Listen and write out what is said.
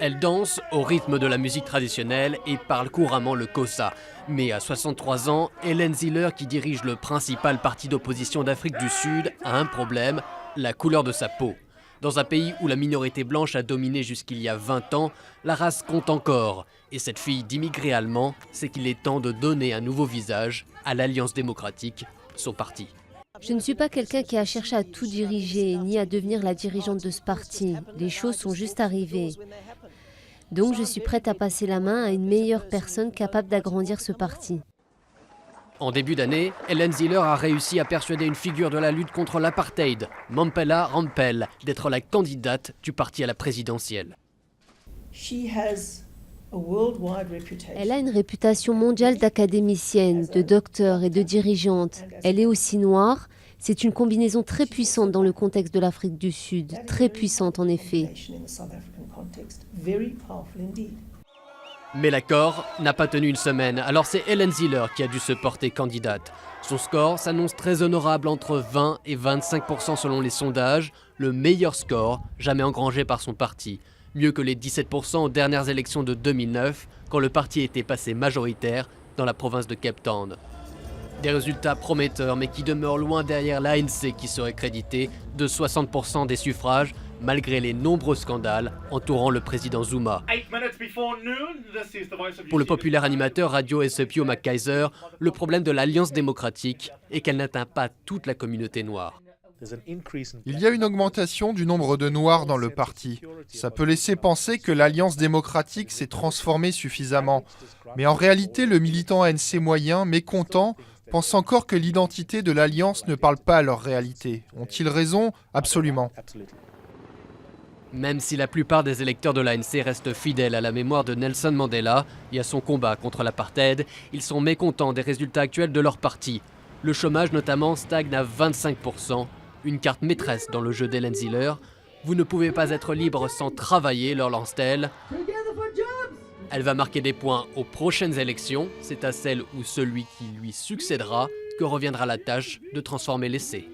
Elle danse au rythme de la musique traditionnelle et parle couramment le Xhosa. Mais à 63 ans, Hélène Ziller, qui dirige le principal parti d'opposition d'Afrique du Sud, a un problème, la couleur de sa peau. Dans un pays où la minorité blanche a dominé jusqu'il y a 20 ans, la race compte encore. Et cette fille d'immigrés allemands sait qu'il est temps de donner un nouveau visage à l'Alliance démocratique, son parti. Je ne suis pas quelqu'un qui a cherché à tout diriger, ni à devenir la dirigeante de ce parti. Les choses sont juste arrivées. Donc je suis prête à passer la main à une meilleure personne capable d'agrandir ce parti. En début d'année, Hélène Ziller a réussi à persuader une figure de la lutte contre l'apartheid, Mampela Rampel, d'être la candidate du parti à la présidentielle. Elle a une réputation mondiale d'académicienne, de docteur et de dirigeante. Elle est aussi noire. C'est une combinaison très puissante dans le contexte de l'Afrique du Sud, très puissante en effet. Mais l'accord n'a pas tenu une semaine, alors c'est Hélène Ziller qui a dû se porter candidate. Son score s'annonce très honorable, entre 20 et 25% selon les sondages, le meilleur score jamais engrangé par son parti. Mieux que les 17% aux dernières élections de 2009, quand le parti était passé majoritaire dans la province de Cape Town. Des résultats prometteurs, mais qui demeurent loin derrière l'ANC qui serait crédité de 60% des suffrages, malgré les nombreux scandales entourant le président Zuma. Pour le populaire animateur radio Esepio McKaiser, le problème de l'Alliance démocratique est qu'elle n'atteint pas toute la communauté noire. Il y a une augmentation du nombre de Noirs dans le parti. Ça peut laisser penser que l'Alliance démocratique s'est transformée suffisamment. Mais en réalité, le militant ANC moyen, mécontent, pense encore que l'identité de l'Alliance ne parle pas à leur réalité. Ont-ils raison? Absolument. Même si la plupart des électeurs de l'ANC restent fidèles à la mémoire de Nelson Mandela et à son combat contre l'apartheid, ils sont mécontents des résultats actuels de leur parti. Le chômage notamment stagne à 25%, une carte maîtresse dans le jeu d'Hélène Ziller. Vous ne pouvez pas être libre sans travailler, leur lance-t-elle. Elle va marquer des points aux prochaines élections, c'est à celle où celui qui lui succédera que reviendra la tâche de transformer l'essai.